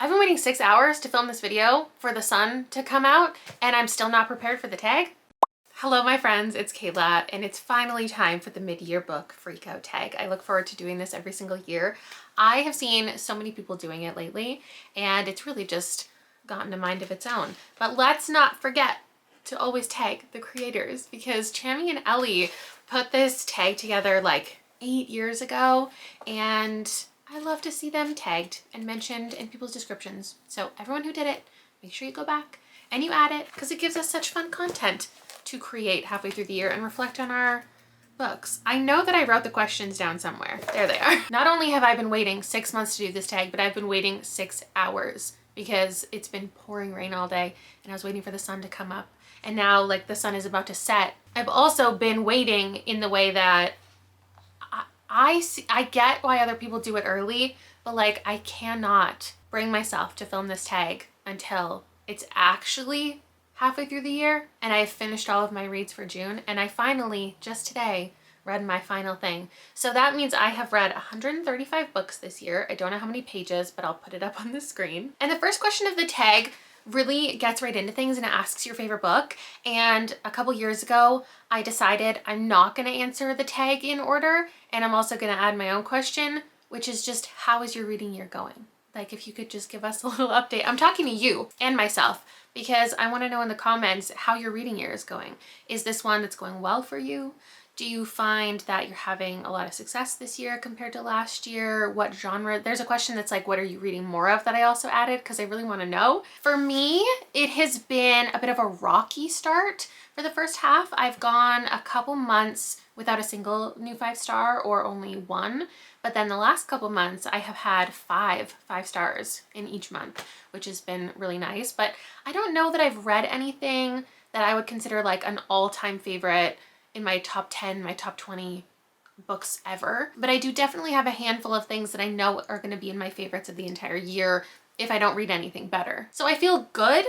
I've been waiting 6 hours to film this video for the sun to come out, and I'm still not prepared for the tag. Hello my friends, it's Kayla, and it's finally time for the mid-year book freakout tag. I look forward to doing this every single year. I have seen so many people doing it lately, and it's really just gotten a mind of its own. But let's not forget to always tag the creators, because Chammy and Ellie put this tag together like 8 years ago, and I love to see them tagged and mentioned in people's descriptions. So everyone who did it, make sure you go back and you add it, because it gives us such fun content to create halfway through the year and reflect on our books. I know that I wrote the questions down somewhere. There they are. Not only have I been waiting 6 months to do this tag, but I've been waiting 6 hours because it's been pouring rain all day and I was waiting for the sun to come up. And now like the sun is about to set. I've also been waiting in the way that I get why other people do it early, but like I cannot bring myself to film this tag until it's actually halfway through the year and I have finished all of my reads for June, and I finally, just today, read my final thing. So that means I have read 135 books this year. I don't know how many pages, but I'll put it up on the screen. And the first question of the tag really gets right into things and it asks your favorite book. And a couple years ago, I decided I'm not going to answer the tag in order, and I'm also going to add my own question, which is just, how is your reading year going? Like if you could just give us a little update. I'm talking to you and myself because I want to know in the comments how your reading year is going. Is this one that's going well for you? Do you find that you're having a lot of success this year compared to last year? What genre? There's a question that's like, what are you reading more of, that I also added because I really want to know. For me, it has been a bit of a rocky start. For the first half, I've gone a couple months without a single new 5-star or only one. But then the last couple months, I have had five stars in each month, which has been really nice. But I don't know that I've read anything that I would consider like an all-time favorite in my top 10, my top 20 books ever. But I do definitely have a handful of things that I know are going to be in my favorites of the entire year if I don't read anything better. So I feel good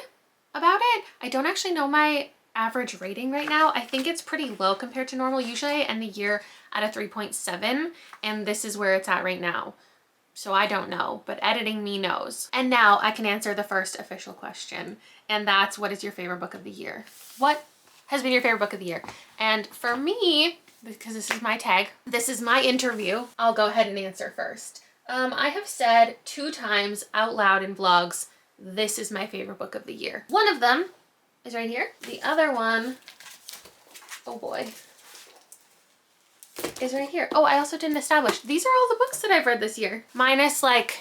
about it. I don't actually know my average rating right now. I think it's pretty low compared to normal. Usually I end the year at a 3.7, and this is where it's at right now. So I don't know, but editing me knows. And now I can answer the first official question, and that's, what is your favorite book of the year? What has been your favorite book of the year? And for me, because this is my tag, this is my interview, I'll go ahead and answer first. I have said 2 times out loud in vlogs, this is my favorite book of the year. One of them is right here. The other one, oh boy, is right here. Oh, I also didn't establish. These are all the books that I've read this year, minus like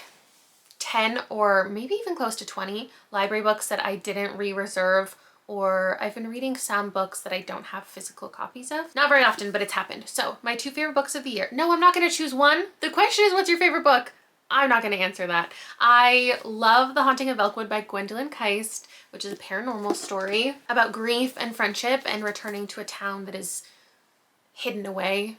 10 or maybe even close to 20 library books that I didn't re-reserve, or I've been reading some books that I don't have physical copies of. Not very often, but it's happened. So my 2 favorite books of the year. No, I'm not going to choose one. The question is, what's your favorite book? I'm not going to answer that. I love The Haunting of Elkwood by Gwendolyn Keist, which is a paranormal story about grief and friendship and returning to a town that is hidden away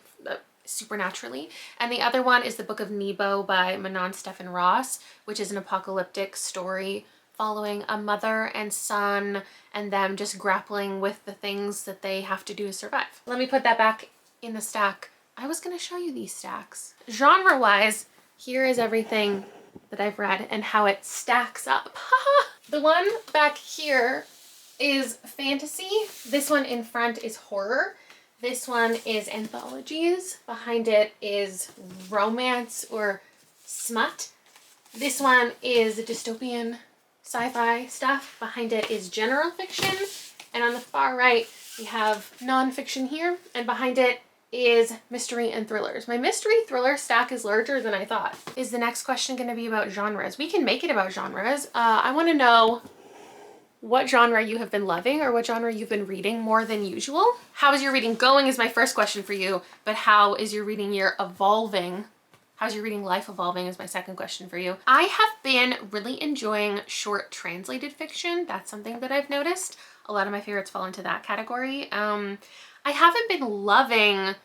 supernaturally. And the other one is The Book of Nebo by Manon Stephen Ross, which is an apocalyptic story following a mother and son and them just grappling with the things that they have to do to survive. Let me put that back in the stack. I was going to show you these stacks. Genre-wise, here is everything that I've read and how it stacks up. The one back here is fantasy. This one in front is horror. This one is anthologies. Behind it is romance or smut. This one is dystopian sci-fi stuff. Behind it is general fiction. And on the far right, we have nonfiction here. And behind it is mystery and thrillers. My mystery thriller stack is larger than I thought. Is the next question going to be about genres? We can make it about genres. I want to know what genre you have been loving, or what genre you've been reading more than usual. How is your reading going is my first question for you, but how is your reading year evolving? How's your reading life evolving is my second question for you. I have been really enjoying short translated fiction. That's something that I've noticed. A lot of my favorites fall into that category. I haven't been loving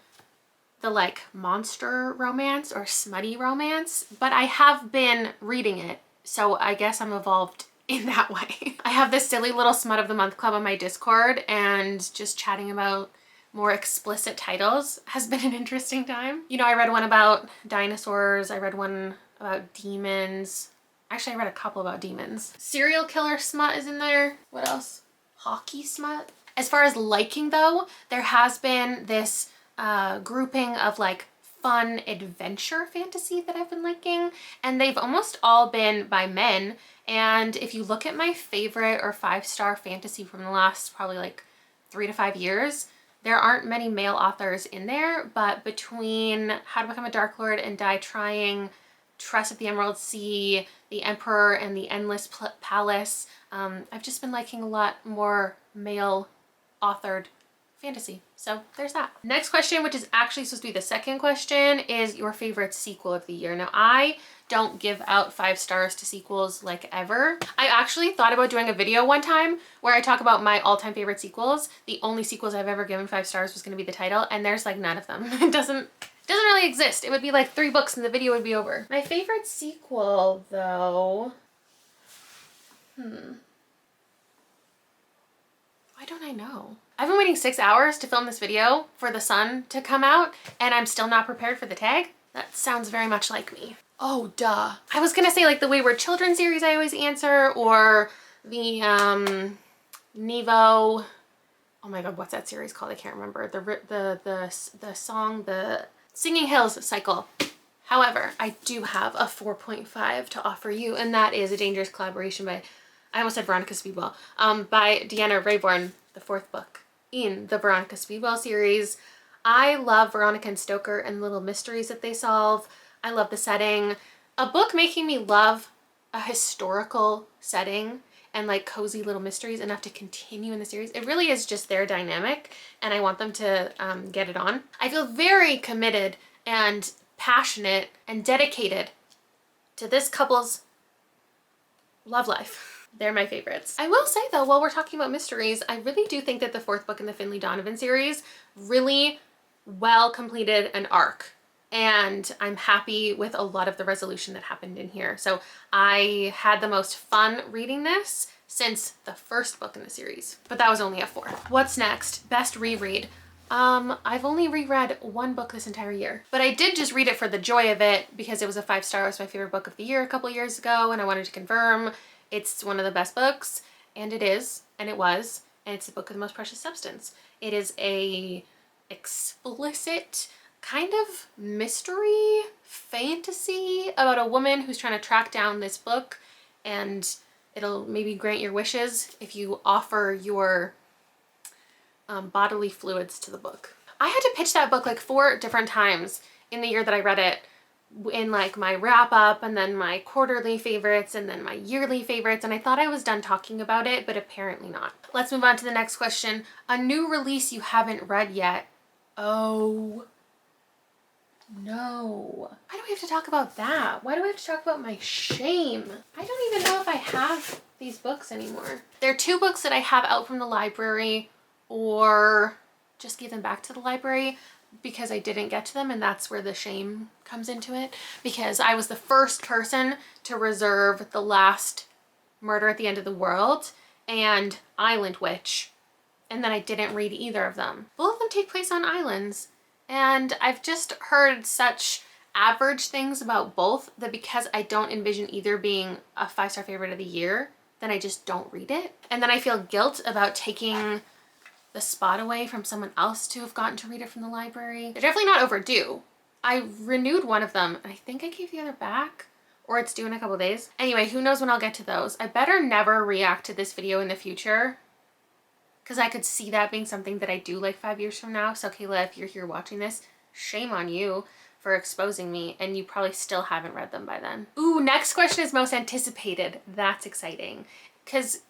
the like monster romance or smutty romance, but I have been reading it. So I guess I'm evolved in that way. I have this silly little Smut of the Month club on my Discord, and just chatting about more explicit titles has been an interesting time. You know, I read one about dinosaurs, I read one about demons, Actually, I read a couple about demons. Serial killer smut is in there. What else? Hockey smut. As far as liking though, there has been this grouping of like fun adventure fantasy that I've been liking, and they've almost all been by men. And if you look at my favorite or 5-star fantasy from the last probably like 3 to 5 years, there aren't many male authors in there, but between How to Become a Dark Lord and Die Trying, Trust at the Emerald Sea, The Emperor and the Endless Palace, I've just been liking a lot more male authored fantasy. So there's that. Next question, which is actually supposed to be the second question, is your favorite sequel of the year. Now, I don't give out 5 stars to sequels like ever. I actually thought about doing a video one time where I talk about my all-time favorite sequels. The only sequels I've ever given 5 stars was going to be the title, and there's like none of them. It doesn't really exist. It would be like 3 books and the video would be over. My favorite sequel though, why don't I know? I've been waiting 6 hours to film this video for the sun to come out, and I'm still not prepared for the tag. That sounds very much like me. Oh, duh. I was gonna say like the Wayward Children series I always answer, or the Nevo, oh my god, what's that series called? I can't remember. The song, the Singing Hills cycle. However, I do have a 4.5 to offer you, and that is A Dangerous Collaboration by, I almost said Veronica Speedwell, by Deanna Raybourn, the 4th book in the Veronica Speedwell series. I love Veronica and Stoker and the little mysteries that they solve. I love the setting. A book making me love a historical setting and like cozy little mysteries enough to continue in the series. It really is just their dynamic, and I want them to get it on. I feel very committed and passionate and dedicated to this couple's love life. They're my favorites. I will say though, while we're talking about mysteries, I really do think that the 4th book in the Finley Donovan series really well completed an arc, and I'm happy with a lot of the resolution that happened in here. So I had the most fun reading this since the 1st book in the series, but that was only a 4. What's next? Best reread. I've only reread 1 book this entire year, but I did just read it for the joy of it because it was a 5-star. It was my favorite book of the year a couple years ago, and I wanted to confirm it's one of the best books, and it is, and it was, and it's the book of the most precious substance. It is a explicit kind of mystery fantasy about a woman who's trying to track down this book, and it'll maybe grant your wishes if you offer your bodily fluids to the book. I had to pitch that book like 4 different times in the year that I read it, in like my wrap up and then my quarterly favorites and then my yearly favorites, and I thought I was done talking about it, but apparently not. Let's move on to the next question. A new release you haven't read yet. Oh no. Why do we have to talk about that? Why do we have to talk about my shame? I don't even know if I have these books anymore. There are 2 books that I have out from the library, or just gave them back to the library because I didn't get to them, and that's where the shame comes into it, because I was the first person to reserve The Last Murder at the End of the World and Island Witch, and then I didn't read either of them. Both of them take place on islands, and I've just heard such average things about both that because I don't envision either being a 5-star favorite of the year, then I just don't read it. And then I feel guilt about taking the spot away from someone else to have gotten to read it from the library. They're definitely not overdue. I renewed one of them, and I think I gave the other back, or it's due in a couple days. Anyway, who knows when I'll get to those. I better never react to this video in the future, because I could see that being something that I do like 5 years from now. So Kayla, if you're here watching this, shame on you for exposing me, and you probably still haven't read them by then. Ooh, next question is most anticipated. That's exciting, because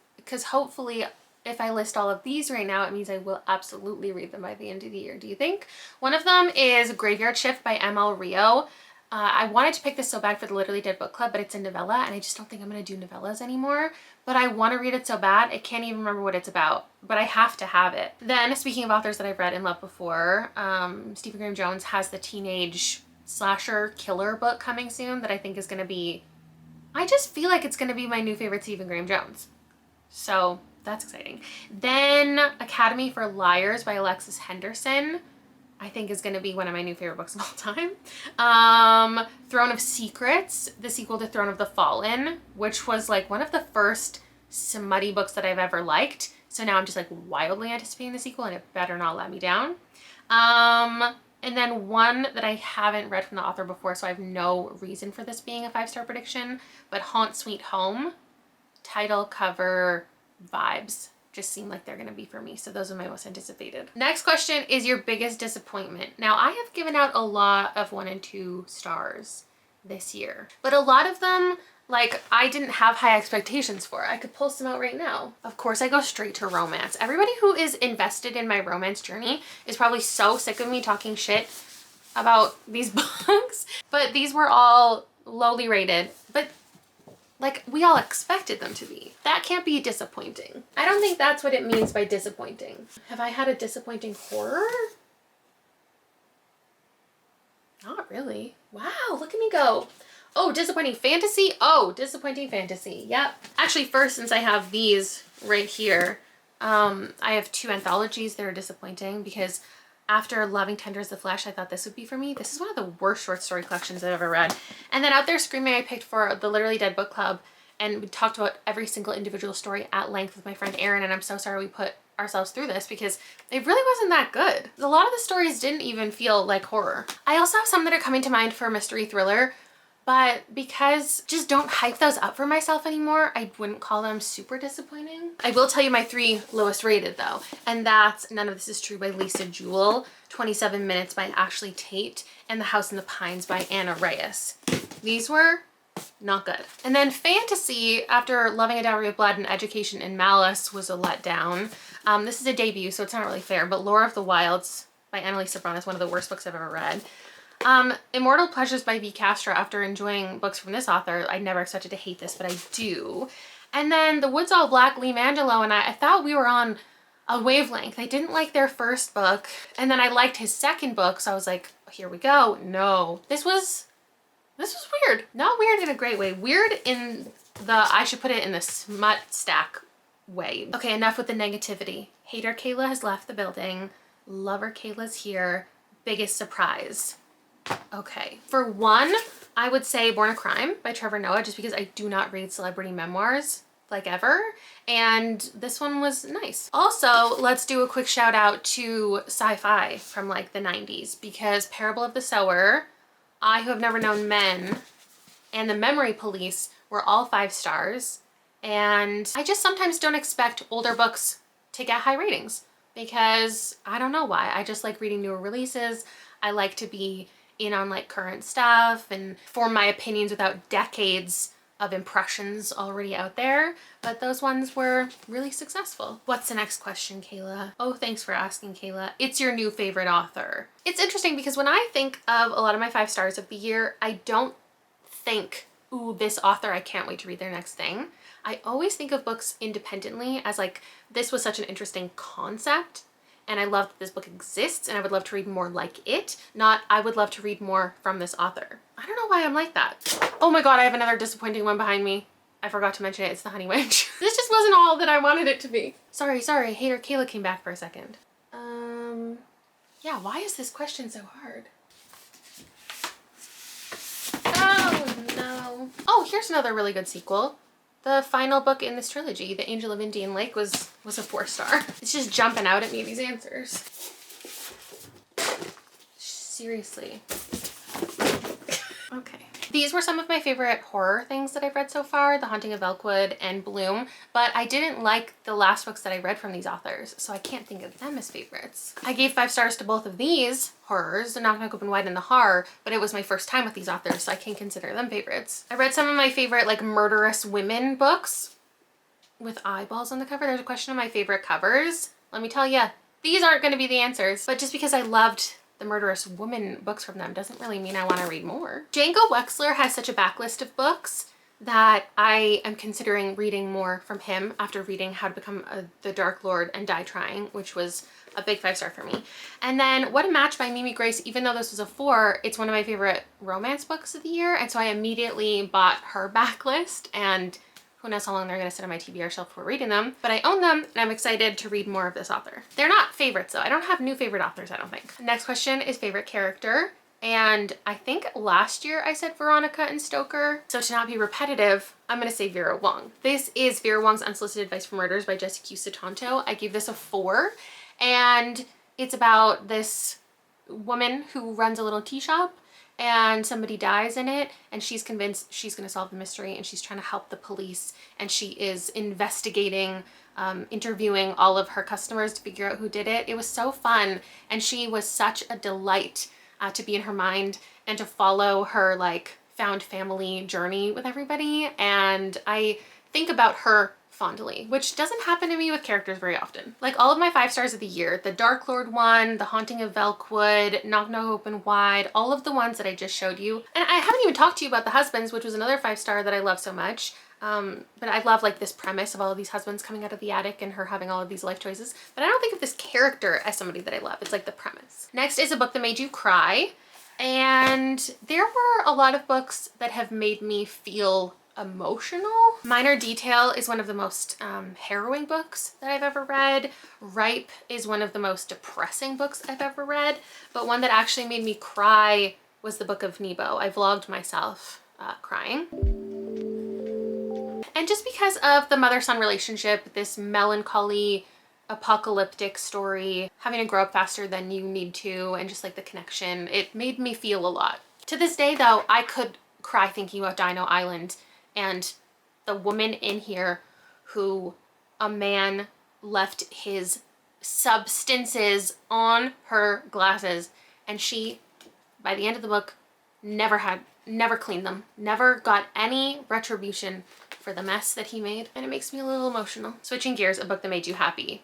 hopefully if I list all of these right now, it means I will absolutely read them by the end of the year. Do you think? One of them is Graveyard Shift by ML Rio. I wanted to pick this so bad for the Literally Dead Book Club, but it's a novella, and I just don't think I'm going to do novellas anymore. But I want to read it so bad, I can't even remember what it's about, but I have to have it. Then, speaking of authors that I've read and loved before, Stephen Graham Jones has the teenage slasher killer book coming soon that I think is going to be, I just feel like it's going to be my new favorite Stephen Graham Jones. So that's exciting. Then Academy for Liars by Alexis Henderson. I think is going to be one of my new favorite books of all time. Throne of Secrets, the sequel to Throne of the Fallen, which was like one of the first smutty books that I've ever liked. So now I'm just like wildly anticipating the sequel, and it better not let me down. And then one that I haven't read from the author before, so I have no reason for this being a 5-star prediction, but Haunt Sweet Home, title, cover, vibes just seem like they're going to be for me. So those are my most anticipated. Next question is your biggest disappointment. Now, I have given out a lot of 1 and 2 stars this year, but a lot of them, like, I didn't have high expectations for. I could pull some out right now. Of course, I go straight to romance. Everybody who is invested in my romance journey is probably so sick of me talking shit about these books, but these were all lowly rated, but like we all expected them to be. That can't be disappointing. I don't think that's what it means by disappointing. Have I had a disappointing horror? Not really. Wow, look at me go. Oh, disappointing fantasy? Oh, disappointing fantasy. Yep. Actually, first, since I have these right here, I have 2 anthologies that are disappointing because after Loving Tender as the Flesh, I thought this would be for me. This is one of the worst short story collections I've ever read. And then Out There Screaming, I picked for the Literally Dead Book Club, and we talked about every single individual story at length with my friend Erin, and I'm so sorry we put ourselves through this because it really wasn't that good. A lot of the stories didn't even feel like horror. I also have some that are coming to mind for mystery thriller, but because just don't hype those up for myself anymore, I wouldn't call them super disappointing. I will tell you my 3 lowest rated though, and that's None of This Is True by Lisa Jewell, 27 Minutes by Ashley Tate, and The House in the Pines by Anna Reyes. These were not good. And then fantasy, after Loving a Dowry of Blood and Education and Malice was a letdown. This is a debut, so it's not really fair, but Lore of the Wilds by Annalise Sabran is one of the worst books I've ever read. Immortal Pleasures by V. Castro, after enjoying books from this author, I never expected to hate this, but I do. And then The Woods All Black, Lee Mangelo, and I thought we were on a wavelength. I didn't like their first book, and then I liked his second book, so I was like, here we go. No. This was weird. Not weird in a great way. Weird in the, I should put it in the smut stack way. Okay, enough with the negativity. Hater Kayla has left the building. Lover Kayla's here. Biggest surprise. Okay, for 1, I would say Born a Crime by Trevor Noah, just because I do not read celebrity memoirs like ever, and this one was nice. Also, let's do a quick shout out to sci-fi from like the 90s, because Parable of the Sower, I Who Have Never Known Men, and The Memory Police were all 5 stars, and I just sometimes don't expect older books to get high ratings because I don't know why. I just like reading newer releases. I like to be in on like current stuff and form my opinions without decades of impressions already out there, but those ones were really successful. What's the next question, Kayla? Oh, thanks for asking, Kayla. It's your new favorite author. It's interesting because when I think of a lot of my 5 stars of the year, I don't think, ooh, this author, I can't wait to read their next thing. I always think of books independently as like, this was such an interesting concept, and I love that this book exists, and I would love to read more like it, not I would love to read more from this author. I don't know why I'm like that. Oh my god, I have another disappointing one behind me. I forgot to mention it, it's The Honey Witch. This just wasn't all that I wanted it to be. Sorry, hater Kayla came back for a second. Yeah, why is this question so hard? Oh no. Oh, here's another really good sequel. The final book in this trilogy, The Angel of Indian Lake, was a 4-star. It's just jumping out at me, these answers. Seriously. Okay. These were some of my favorite horror things that I've read so far, The Haunting of Elkwood and Bloom, but I didn't like the last books that I read from these authors, so I can't think of them as favorites. I gave 5 stars to both of these horrors, The Knock Knock Open Wide and The Horror, but it was my first time with these authors, so I can consider them favorites. I read some of my favorite like murderous women books with eyeballs on the cover. There's a question of my favorite covers. Let me tell you, these aren't going to be the answers, but just because I loved the murderous woman books from them doesn't really mean I want to read more. Django Wexler has such a backlist of books that I am considering reading more from him after reading How to Become the Dark Lord and Die Trying, which was a big 5-star for me. And then What a Match by Mimi Grace, even though this was a 4, it's one of my favorite romance books of the year, and so I immediately bought her backlist and Who knows how long they're gonna sit on my TBR shelf before reading them, but I own them and I'm excited to read more of this author. They're not favorites though. I don't have new favorite authors, I don't think. Next question is favorite character. And I think last year I said Veronica and Stoker. So to not be repetitive, I'm gonna say Vera Wong. This is Vera Wong's Unsolicited Advice for Murders by Jessica Q. Sutanto. I gave this a 4, and it's about this woman who runs a little tea shop and somebody dies in it, and she's convinced she's gonna solve the mystery, and she's trying to help the police, and she is investigating, interviewing all of her customers to figure out who did it. It was so fun, and she was such a delight to be in her mind and to follow her like found family journey with everybody. And I think about her fondly, which doesn't happen to me with characters very often. Like all of my 5 stars of the year, the Dark Lord one, The Haunting of Velkwood, Knock Knock Open Wide, all of the ones that I just showed you. And I haven't even talked to you about The Husbands, which was another 5-star that I love so much. But I love like this premise of all of these husbands coming out of the attic and her having all of these life choices. But I don't think of this character as somebody that I love. It's like the premise. Next is a book that made you cry. And there were a lot of books that have made me feel emotional. Minor Detail is one of the most harrowing books that I've ever read. Ripe is one of the most depressing books I've ever read. But one that actually made me cry was the Book of Nebo. I vlogged myself crying. And just because of the mother-son relationship, this melancholy, apocalyptic story, having to grow up faster than you need to, and just like the connection, it made me feel a lot. To this day though, I could cry thinking about Dino Island and the woman in here who a man left his substances on her glasses, and she, by the end of the book, never cleaned them, never got any retribution for the mess that he made, and it makes me a little emotional. Switching gears, a book that made you happy.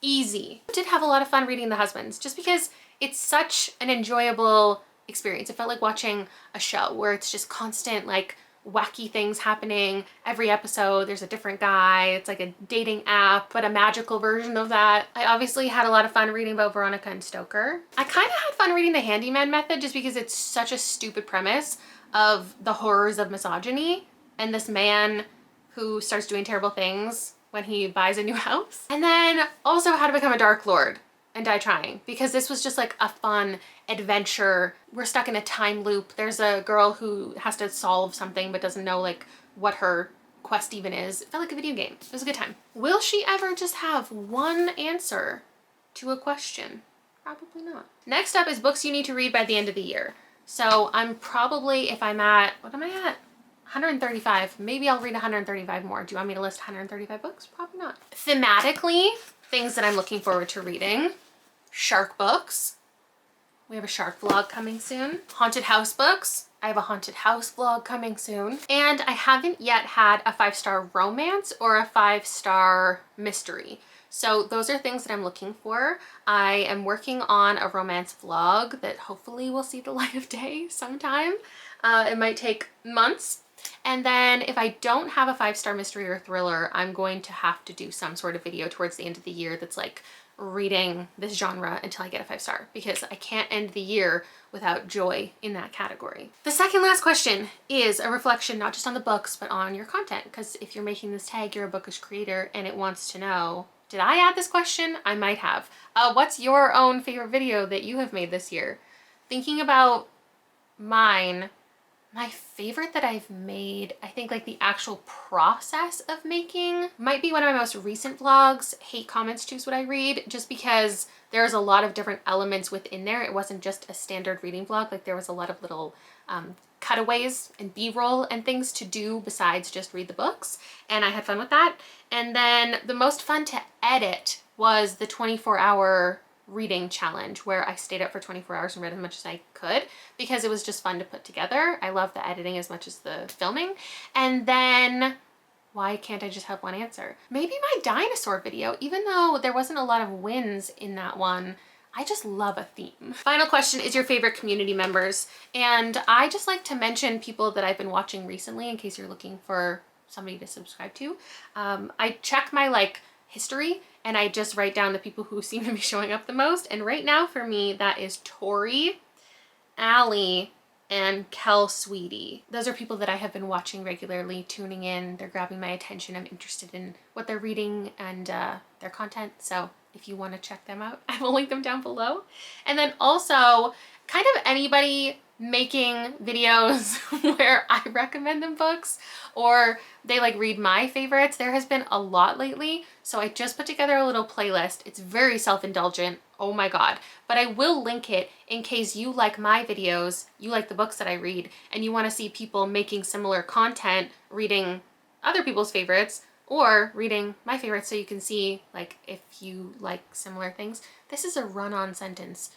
Easy. I did have a lot of fun reading The Husbands just because it's such an enjoyable experience. It felt like watching a show where it's just constant like wacky things happening. Every episode there's a different guy. It's like a dating app, but a magical version of that. I obviously had a lot of fun reading about Veronica and Stoker. I kind of had fun reading The Handyman Method just because it's such a stupid premise of the horrors of misogyny and this man who starts doing terrible things when he buys a new house. And then also How to Become a Dark Lord and Die Trying, because this was just like a fun adventure. We're stuck in a time loop. There's a girl who has to solve something but doesn't know like what her quest even is. It felt like a video game. It was a good time. Will she ever just have one answer to a question? Probably not. Next up is books you need to read by the end of the year. So I'm probably, if I'm at, what am I at? 135. Maybe I'll read 135 more. Do you want me to list 135 books? Probably not. Thematically, things that I'm looking forward to reading. Shark books. We have a shark vlog coming soon. Haunted house books. I have a haunted house vlog coming soon. And I haven't yet had a 5-star romance or a 5-star mystery. So those are things that I'm looking for. I am working on a romance vlog that hopefully will see the light of day sometime. It might take months. And then if I don't have a 5-star mystery or thriller, I'm going to have to do some sort of video towards the end of the year that's like reading this genre until I get a 5-star, because I can't end the year without joy in that category. The second last question is a reflection not just on the books, but on your content. Because if you're making this tag, you're a bookish creator and it wants to know, did I add this question? I might have. What's your own favorite video that you have made this year? Thinking about mine, my favorite that I've made, I think like the actual process of making, might be one of my most recent vlogs, Hate Comments Choose What I Read, just because there's a lot of different elements within there. It wasn't just a standard reading vlog, like there was a lot of little cutaways and b-roll and things to do besides just read the books, and I had fun with that. And then the most fun to edit was the 24-hour reading challenge, where I stayed up for 24 hours and read as much as I could, because it was just fun to put together. I love the editing as much as the filming. And then, why can't I just have one answer? Maybe my dinosaur video, even though there wasn't a lot of wins in that one, I just love a theme. Final question is your favorite community members. And I just like to mention people that I've been watching recently in case you're looking for somebody to subscribe to. I check my history and I just write down the people who seem to be showing up the most. And right now for me, that is Tori, Allie, and Kel Sweetie. Those are people that I have been watching regularly, tuning in. They're grabbing my attention. I'm interested in what they're reading and their content. So if you want to check them out, I will link them down below. And then also kind of anybody making videos where I recommend them books or they like read my favorites. There has been a lot lately. So I just put together a little playlist. It's very self-indulgent. Oh my God. But I will link it in case you like my videos, you like the books that I read, and you want to see people making similar content, reading other people's favorites or reading my favorites so you can see like if you like similar things. This is a run-on sentence.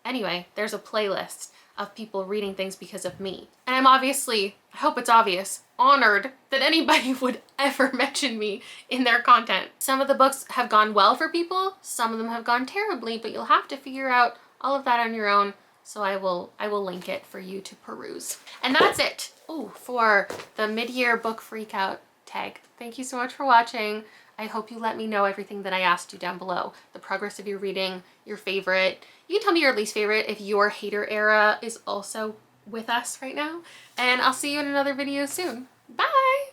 Anyway, there's a playlist of people reading things because of me. And I'm obviously, I hope it's obvious, honored that anybody would ever mention me in their content. Some of the books have gone well for people, some of them have gone terribly, but you'll have to figure out all of that on your own. So I will link it for you to peruse. And that's it. Oh, for the mid-year book freakout tag. Thank you so much for watching. I hope you let me know everything that I asked you down below. The progress of your reading, your favorite. You can tell me your least favorite if your hater era is also with us right now. And I'll see you in another video soon. Bye!